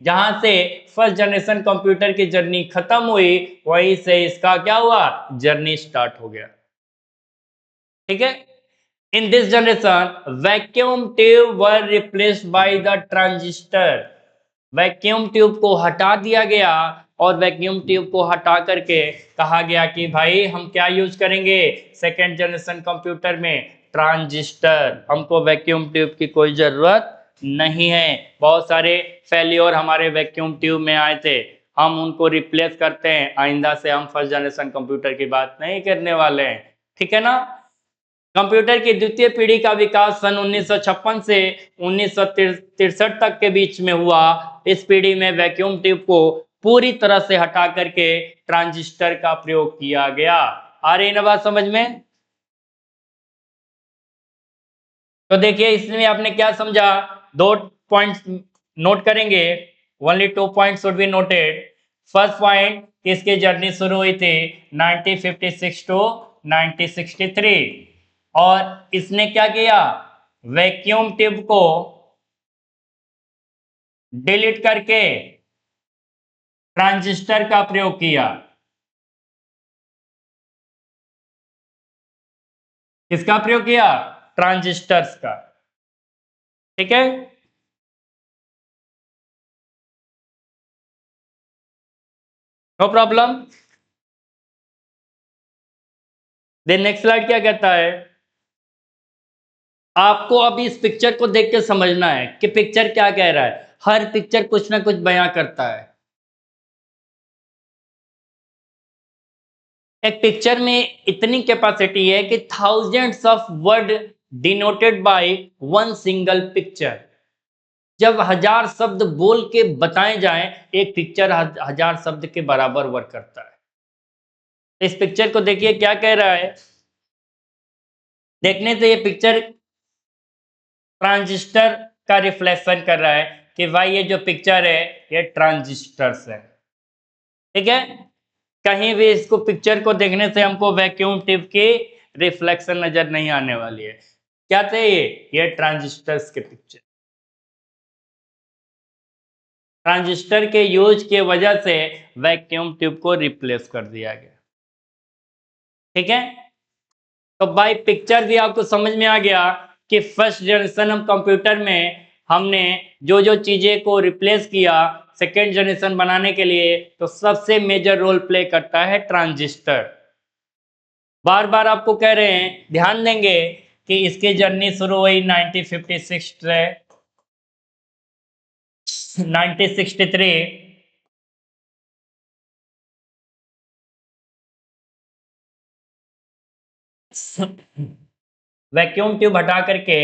जहां से फर्स्ट जनरेशन कंप्यूटर की जर्नी खत्म हुई, वहीं से इसका क्या हुआ, जर्नी स्टार्ट हो गया, ठीक है। In this generation vacuum tube were replaced by the transistor. Vacuum tube को हटा दिया गया और वैक्यूम ट्यूब को हटा करके कहा गया कि भाई हम क्या यूज करेंगे सेकेंड जनरेशन कंप्यूटर में, ट्रांजिस्टर। हमको वैक्यूम ट्यूब की कोई जरूरत नहीं है। बहुत सारे फेलियर हमारे वैक्यूम ट्यूब में आए थे, हम उनको रिप्लेस करते हैं। आइंदा से हम फर्स्ट जनरेशन कंप्यूटर की बात नहीं करने वाले हैं, ठीक है ना। कंप्यूटर की द्वितीय पीढ़ी का विकास सन 1956 से 1963 तक के बीच में हुआ। इस पीढ़ी में वैक्यूम ट्यूब को पूरी तरह से हटा करके ट्रांजिस्टर का प्रयोग किया गया। आ रही ना बात समझ में। तो देखिए इसमें आपने क्या समझा, 2 पॉइंट्स नोट करेंगे, only 2 points should be noted. First point, इसकी जर्नी शुरू हुई थी 1956 टू 1963 और इसने क्या किया, वैक्यूम ट्यूब को डिलीट करके ट्रांजिस्टर का प्रयोग किया। किसका प्रयोग किया, ट्रांजिस्टर्स का, ठीक है। No problem. Then next slide क्या कहता है, आपको अभी इस पिक्चर को देख के समझना है कि पिक्चर क्या कह रहा है। हर पिक्चर कुछ ना कुछ बयां करता है। एक पिक्चर में इतनी कैपेसिटी है कि thousands of word denoted by one single picture. जब 1000 शब्द बोल के बताए जाएं, एक पिक्चर 1000 शब्द के बराबर वर्क करता है। इस पिक्चर को देखिए क्या कह रहा है, देखने से ये पिक्चर ट्रांजिस्टर का रिफ्लेक्शन कर रहा है कि भाई ये जो पिक्चर है ये ट्रांजिस्टर्स है, ठीक है। कहीं भी इसको पिक्चर को देखने से हमको वैक्यूम ट्यूब की रिफ्लेक्शन नजर नहीं आने वाली है। क्या थे ये ट्रांजिस्टर्स के पिक्चर। ट्रांजिस्टर के यूज के वजह से वैक्यूम ट्यूब को रिप्लेस कर दिया गया, ठीक है। तो बाय पिक्चर भी आपको समझ में आ गया कि फर्स्ट जनरेशन ऑफ कंप्यूटर में हमने जो जो चीजें को रिप्लेस किया सेकेंड जनरेशन बनाने के लिए, तो सबसे मेजर रोल प्ले करता है ट्रांजिस्टर। बार बार आपको कह रहे हैं, ध्यान देंगे कि इसकी जर्नी शुरू हुई 1956 से 1963। वैक्यूम ट्यूब हटा करके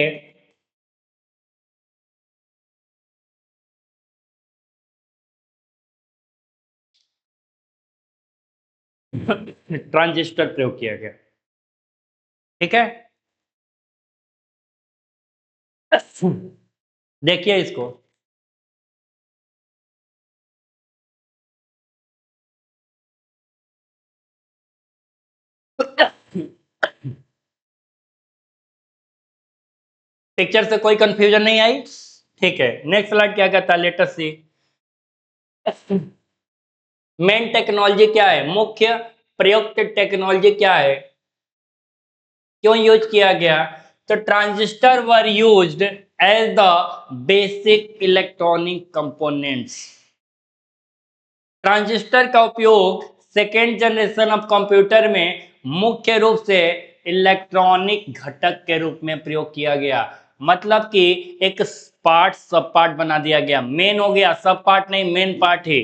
ट्रांजिस्टर प्रयोग किया गया, ठीक है। देखिए इसको, पिक्चर से कोई कंफ्यूजन नहीं आई, ठीक है। नेक्स्ट स्लाइड क्या कहता है, लेट अस सी। मेन टेक्नोलॉजी क्या है, मुख्य प्रयुक्त टेक्नोलॉजी क्या है, क्यों यूज किया गया। तो transistor were used as the basic electronic components. Transistor का उपयोग सेकेंड जनरेशन ऑफ कंप्यूटर में मुख्य रूप से इलेक्ट्रॉनिक घटक के रूप में प्रयोग किया गया। मतलब कि एक पार्ट सब पार्ट बना दिया गया, मेन हो गया, सब पार्ट नहीं, मेन पार्ट ही,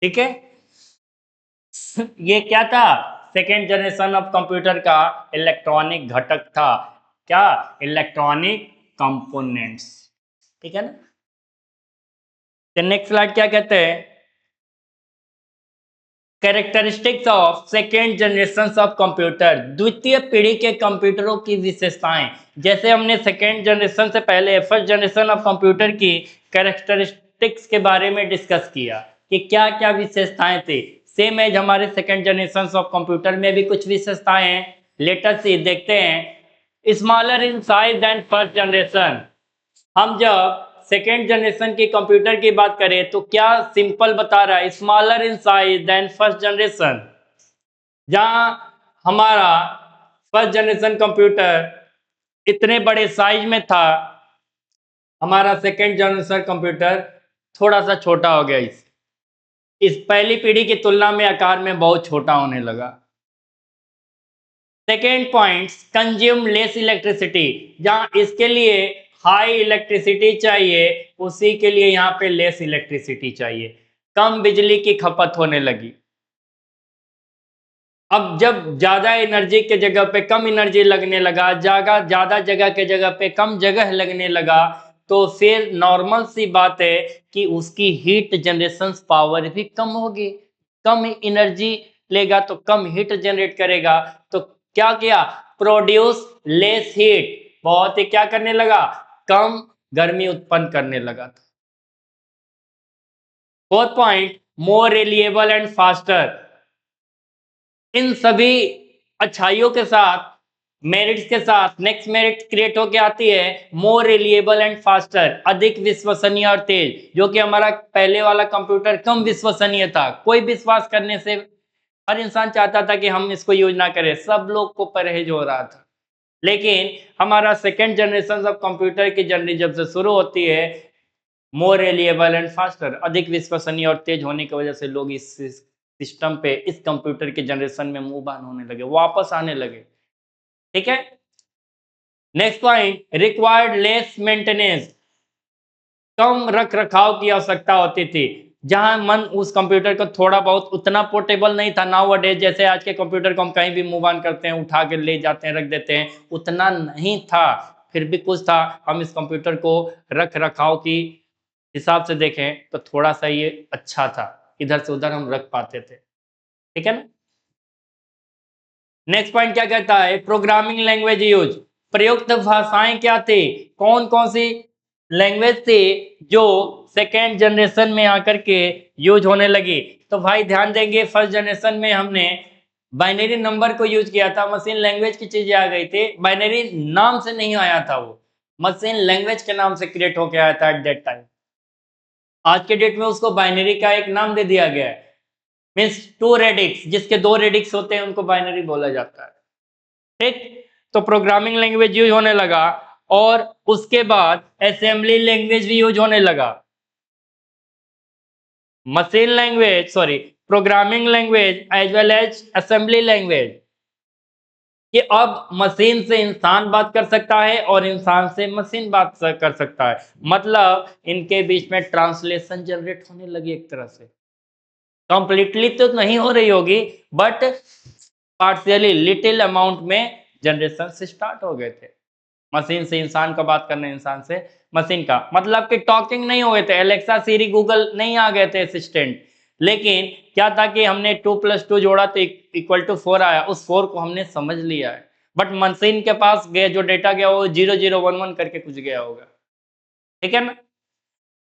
ठीक है। ये क्या था, सेकेंड जनरेशन ऑफ कंप्यूटर का इलेक्ट्रॉनिक घटक था। क्या, इलेक्ट्रॉनिक कंपोनेंट्स, ठीक है ना। नेक्स्ट स्लाइड क्या कहते हैं, characteristics of second generation of computer, द्वितीय पीढ़ी के कंप्यूटरों की विशेषताएं। जैसे हमने सेकेंड जनरेशन से पहले फर्स्ट जनरेशन ऑफ कंप्यूटर की कैरेक्टरिस्टिक्स के बारे में डिस्कस किया कि क्या क्या विशेषताएं थी, सेम एज हमारे सेकेंड जनरेशन ऑफ कंप्यूटर में भी कुछ विशेषताएं हैं। लेटेस्ट से देखते हैं, smaller in size than first generation. हम जब सेकेंड जनरेशन के कंप्यूटर की बात करें तो क्या सिंपल बता रहा है, smaller in size than first generation. जहां हमारा फर्स्ट जनरेशन कंप्यूटर इतने बड़े साइज में था, हमारा सेकेंड जनरेशन कंप्यूटर थोड़ा सा छोटा हो गया। इस पहली पीढ़ी की तुलना में आकार में बहुत छोटा होने लगा। Second point, consume less electricity. जहां इसके लिए हाई इलेक्ट्रिसिटी चाहिए, उसी के लिए यहाँ पे लेस इलेक्ट्रिसिटी चाहिए, कम बिजली की खपत होने लगी। अब जब ज्यादा एनर्जी के जगह पे कम एनर्जी लगने लगा, ज्यादा जगह के जगह पे कम जगह लगने लगा, तो फिर नॉर्मल सी बात है कि उसकी हीट जनरेशन पावर भी कम होगी। कम एनर्जी लेगा तो कम हीट जनरेट करेगा। तो क्या किया, प्रोड्यूस लेस हीट, बहुत ही क्या करने लगा, कम गर्मी उत्पन्न करने लगा था। Fourth point, more reliable and faster. इन सभी अच्छाइयों के साथ, मेरिट्स के साथ नेक्स्ट मेरिट क्रिएट होके आती है मोर रिलिएबल एंड फास्टर, अधिक विश्वसनीय और तेज। जो कि हमारा पहले वाला कंप्यूटर कम विश्वसनीय था, कोई विश्वास करने से हर इंसान चाहता था कि हम इसको यूज ना करें, सब लोग को परहेज हो रहा था। लेकिन हमारा सेकेंड जनरेशन ऑफ कंप्यूटर की जर्नी जब से शुरू होती है, मोर रिलिएबल एंड फास्टर, अधिक विश्वसनीय और तेज होने की वजह से लोग इस सिस्टम पे, इस कंप्यूटर के जनरेशन में मूव ऑन होने लगे, वापस आने लगे। ठीक है। Next point, required less maintenance, कम रख रखाव की आवश्यकता होती थी। जहां मन उस कंप्यूटर को थोड़ा बहुत, उतना पोर्टेबल नहीं था नाउ अडेज, जैसे आज के कंप्यूटर को हम कहीं भी मूव ऑन करते हैं, उठा के ले जाते हैं, रख देते हैं, उतना नहीं था। फिर भी कुछ था, हम इस कंप्यूटर को रख रखाव की हिसाब से देखें तो थोड़ा सा ये अच्छा था, इधर से उधर हम रख पाते थे। ठीक है ना। नेक्स्ट पॉइंट क्या कहता है, प्रोग्रामिंग लैंग्वेज यूज, प्रयुक्त भाषाएं क्या थी, कौन कौन सी लैंग्वेज थी जो सेकेंड जनरेशन में आकर के यूज होने लगी। तो भाई ध्यान देंगे, फर्स्ट जनरेशन में हमने बाइनरी नंबर को यूज किया था, मशीन लैंग्वेज की चीजें आ गई थी, बाइनरी नाम से नहीं आया था, वो मशीन लैंग्वेज के नाम से क्रिएट होकर आया था एट दैट टाइम। आज के डेट में उसको बाइनरी का एक नाम दे दिया गया है, मीन्स टू रेडिक्स, जिसके दो रेडिक्स होते हैं उनको बाइनरी बोला जाता है। ठीक, तो प्रोग्रामिंग लैंग्वेज यूज होने लगा, और उसके बाद असेंबली लैंग्वेज भी यूज होने लगा। Machine language, sorry, programming language as well as assembly language, कि अब मशीन से इंसान बात कर सकता है और इंसान से मशीन बात कर सकता है, मतलब इनके बीच में ट्रांसलेशन जनरेट होने लगी एक तरह से। कंप्लीटली तो नहीं हो रही होगी, बट पार्शियली, लिटिल अमाउंट में जनरेशन से स्टार्ट हो गए थे। मशीन से इंसान का बात करना, इंसान से मशीन का, मतलब कि टॉकिंग नहीं हो गए थे, एलेक्सा, सीरी, गूगल नहीं आ गए थे असिस्टेंट। लेकिन क्या था कि हमने 2+2 जोड़ा तो इक्वल टू 4 आया, उस 4 को हमने समझ लिया है। बट मशीन के पास गए जो डेटा गया वो 0011 करके कुछ गया होगा। ठीक है ना।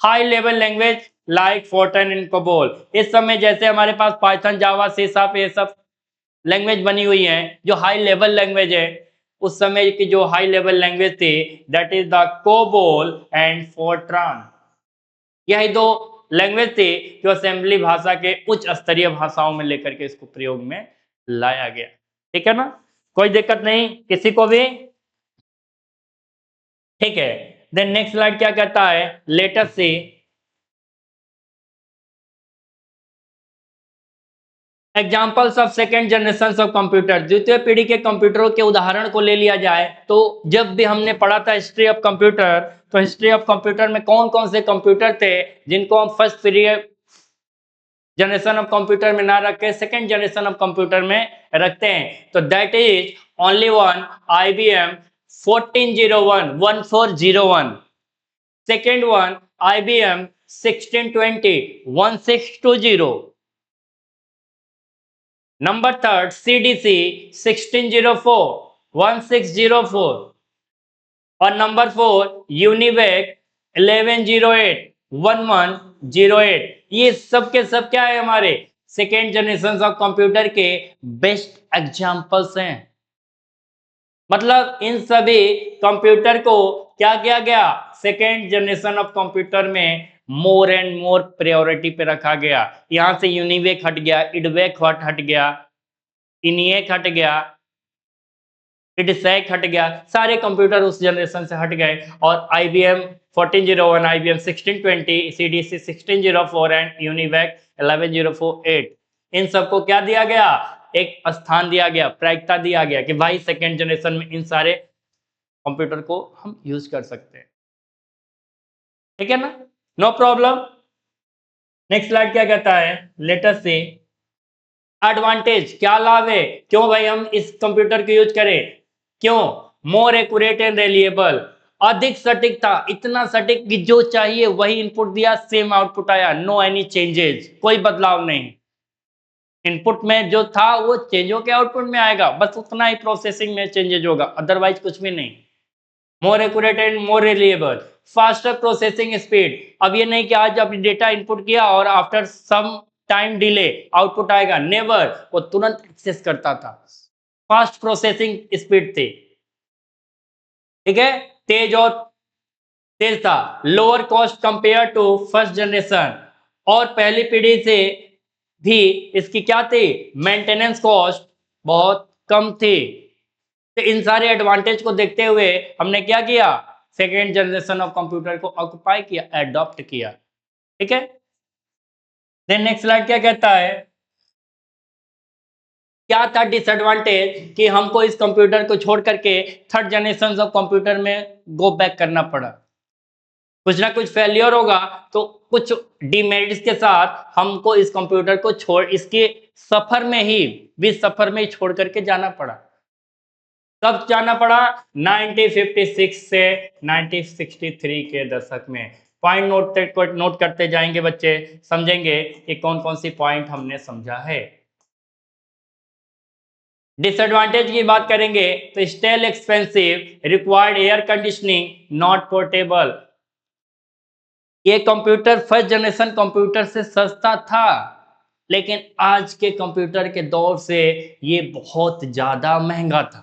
High level language like Fortran and COBOL, इस समय जैसे हमारे पास पाइथन, जावा, सी शार्प, ये सब लैंग्वेज बनी हुई है जो हाई लेवल लैंग्वेज है, उस समय की जो हाई लेवल लैंग्वेज थी that is the COBOL and Fortran. यही दो लैंग्वेज थी जो असेंबली भाषा के उच्च स्तरीय भाषाओं में लेकर के इसको प्रयोग में लाया गया। ठीक है ना, कोई दिक्कत नहीं किसी को भी। ठीक है, देन नेक्स्ट स्लाइड क्या कहता है, let us see examples of second generation of computer. द्वितीय पीढ़ी के कंप्यूटरों के उदाहरण को ले लिया जाए तो जब भी हमने पढ़ा था हिस्ट्री ऑफ कंप्यूटर, तो हिस्ट्री ऑफ कंप्यूटर में कौन कौन से कंप्यूटर थे जिनको हम first period generation of computer में ना रख के सेकेंड जनरेशन ऑफ कंप्यूटर में रखते हैं, तो that is only one IBM 1401 1401, second one IBM 1620 1620, number third CDC 1604 1604, और नंबर फोर यूनिवेक 1108 1108। ये सब के सब क्या है, हमारे सेकेंड जनरेशन ऑफ कंप्यूटर के बेस्ट एग्जांपल्स हैं। मतलब इन सभी कंप्यूटर को क्या किया गया, सेकेंड जनरेशन ऑफ कंप्यूटर में मोर एंड मोर प्रायोरिटी पे रखा गया। यहां से यूनिवेक हट गया, इडवेक हट गया, इनिएक हट गया, इडसेक हट गया, सारे कंप्यूटर उस जनरेशन से हट गए, और IBM 1401, IBM 1620, CDC 1604 and UNIVAC 1108, इन सबको क्या दिया गया, एक स्थान दिया गया, प्रायिकता दिया गया कि भाई सेकेंड जनरेशन में इन सारे कंप्यूटर को हम यूज कर सकते हैं। ठीक है ना, नो प्रॉब्लम। नेक्स्ट स्लाइड क्या कहता है, लेट अस सी एडवांटेज, क्या लाभ है, क्यों भाई हम इस कंप्यूटर को यूज करें, क्यों, मोर एक्यूरेट एंड रिलायबल, अधिक सटीक था, इतना सटीक कि जो चाहिए वही इनपुट दिया, सेम आउटपुट आया, नो एनी चेंजेस, कोई बदलाव नहीं, इनपुट में जो था वो चेंज होकर आउटपुट में आएगा, बस उतना ही प्रोसेसिंग में चेंजेज होगा, अदरवाइज कुछ भी नहीं। More accurate and more reliable, faster processing speed. अब ये नहीं कि आज आपने डेटा इनपुट किया और after some time delay output आएगा, नेवर, वो तुरंत एक्सेस करता था, फास्ट प्रोसेसिंग स्पीड थी, ठीक है, तेज था, lower cost compare to first generation, और पहली पीढ़ी से भी इसकी क्या थी, मेंटेनेंस कॉस्ट बहुत कम थी। तो इन सारे एडवांटेज को देखते हुए हमने क्या किया, सेकेंड जनरेशन ऑफ कंप्यूटर को ऑक्युपाई किया, एडॉप्ट किया, ठीक है। देन नेक्स्ट स्लाइड क्या कहता है, क्या था डिसएडवांटेज कि हमको इस कंप्यूटर को छोड़ करके थर्ड जनरेशन ऑफ कंप्यूटर में गो बैक करना पड़ा, कुछ ना कुछ फेलियर होगा, तो कुछ डिमेरिट्स के साथ हमको इस कंप्यूटर को छोड़, इसके सफर में ही, बीच सफर में ही छोड़ करके जाना पड़ा। कब जाना पड़ा, 1956 से 1963 के दशक में। पॉइंट नोट करते जाएंगे बच्चे, समझेंगे कि कौन कौन सी पॉइंट हमने समझा है। डिसएडवांटेज की बात करेंगे तो still expensive, required air conditioning, not portable. ये कंप्यूटर फर्स्ट जनरेशन कंप्यूटर से सस्ता था, लेकिन आज के कंप्यूटर के दौर से ये बहुत ज्यादा महंगा था।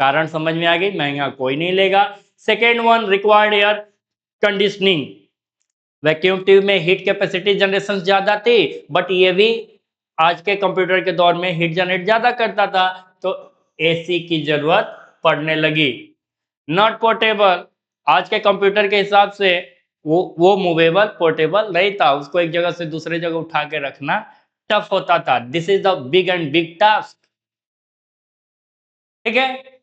कारण समझ में आ गई, महंगा कोई नहीं लेगा। Second one, required air conditioning, vacuum tube में हीट कैपेसिटी जनरेशन ज्यादा थी, बट ये भी आज के कंप्यूटर के दौर में हीट जनरेट ज्यादा करता था, तो एसी की जरूरत पड़ने लगी। नॉट पोर्टेबल, आज के कंप्यूटर के हिसाब से वो मूवेबल पोर्टेबल नहीं था, उसको एक जगह से दूसरे जगह उठा के रखना टफ होता था। This is the big and big task, ठीक है।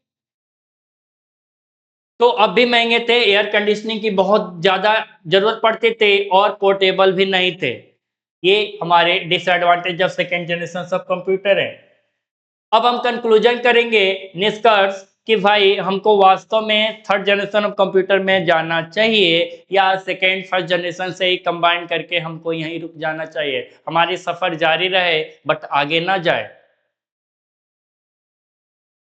तो अब भी महंगे थे, एयर कंडीशनिंग की बहुत ज्यादा जरूरत पड़ती थी, और पोर्टेबल भी नहीं थे। ये हमारे डिसएडवांटेज ऑफ सेकेंड जनरेशन सब कंप्यूटर है। अब हम कंक्लूजन करेंगे, निष्कर्ष, कि भाई हमको वास्तव में थर्ड जनरेशन ऑफ कंप्यूटर में जाना चाहिए या सेकेंड फर्स्ट जनरेशन से ही कंबाइन करके हमको यहीं रुक जाना चाहिए, हमारी सफर जारी रहे बट आगे ना जाए,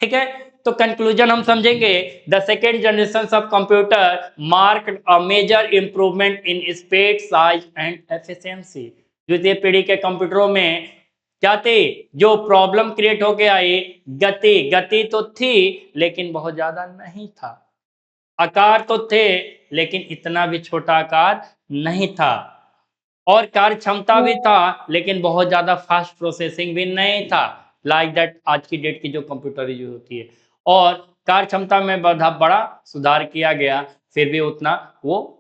ठीक है। तो कंक्लूजन हम समझेंगे, the second generation of computer mark a major improvement in speed, size and efficiency. द्वितीय पीढ़ी के कंप्यूटरों में क्या थे, जो प्रॉब्लम क्रिएट होके आई, गति तो थी लेकिन बहुत ज्यादा नहीं था, आकार तो थे लेकिन इतना भी छोटा आकार नहीं था, और कार्य क्षमता भी था लेकिन बहुत ज्यादा फास्ट प्रोसेसिंग भी नहीं था, लाइक दैट आज की डेट की जो कंप्यूटर यूज होती है। और कार्य क्षमता में बड़ा सुधार किया गया, फिर भी उतना वो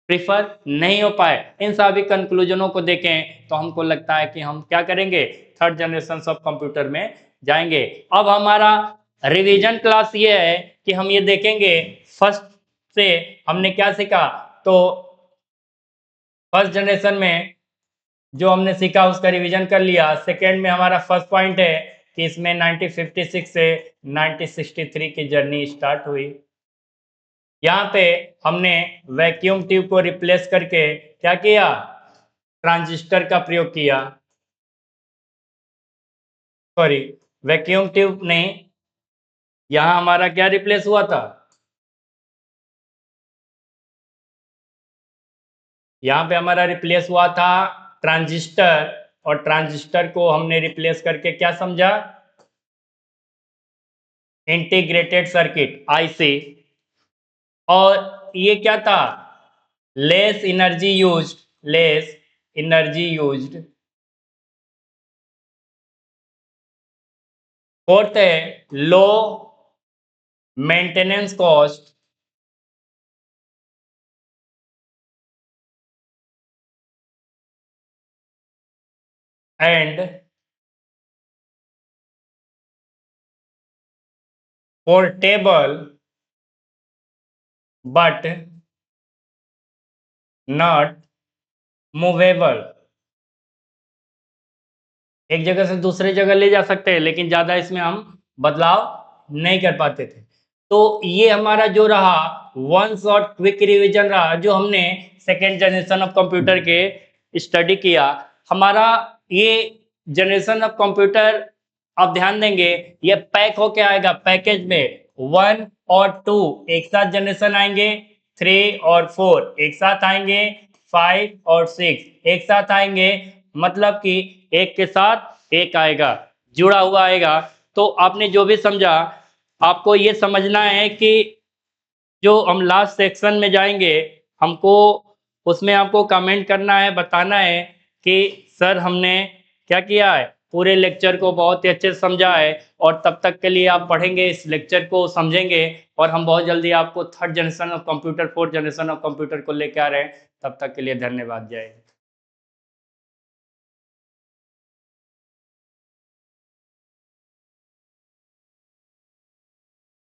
प्रिफर नहीं हो पाए। इन सभी कंक्लूजनों को देखें तो हमको लगता है कि हम क्या करेंगे, थर्ड जनरेशन ऑफ कंप्यूटर में जाएंगे। अब हमारा रिवीजन क्लास ये है कि हम ये देखेंगे फर्स्ट से हमने क्या सीखा। तो फर्स्ट जनरेशन में जो हमने सीखा उसका रिवीजन कर लिया। सेकेंड में हमारा फर्स्ट पॉइंट है कि इसमें 1956 से 1963 की जर्नी स्टार्ट हुई। यहाँ पे हमने वैक्यूम ट्यूब को रिप्लेस करके क्या किया, ट्रांजिस्टर का प्रयोग किया, सॉरी वैक्यूम ट्यूब नहीं, यहाँ हमारा क्या रिप्लेस हुआ था, यहाँ पे हमारा रिप्लेस हुआ था ट्रांजिस्टर, और ट्रांजिस्टर को हमने रिप्लेस करके क्या समझा, इंटीग्रेटेड सर्किट आईसी। और ये क्या था, लेस एनर्जी यूज्ड। फोर्थ है low maintenance cost, and portable but not movable. एक जगह से दूसरे जगह ले जा सकते हैं लेकिन ज्यादा इसमें हम बदलाव नहीं कर पाते थे। तो ये हमारा जो रहा वन शॉट क्विक रिवीजन रहा, जो हमने सेकेंड जनरेशन ऑफ कंप्यूटर के स्टडी किया। हमारा ये जनरेशन ऑफ कंप्यूटर, आप ध्यान देंगे, ये पैक होके आएगा पैकेज में, 1 और 2 एक साथ जनरेशन आएंगे, 3 और 4 एक साथ आएंगे, 5 और 6 एक साथ आएंगे, मतलब कि एक के साथ एक आएगा, जुड़ा हुआ आएगा। तो आपने जो भी समझा, आपको ये समझना है कि जो हम लास्ट सेक्शन में जाएंगे, हमको उसमें आपको कमेंट करना है, बताना है कि सर हमने क्या किया है, पूरे लेक्चर को बहुत ही अच्छे से समझा है। और तब तक के लिए आप पढ़ेंगे, इस लेक्चर को समझेंगे, और हम बहुत जल्दी आपको third generation of computer, fourth generation of computer को लेकर आ रहे हैं। तब तक के लिए धन्यवाद, जय हिंद।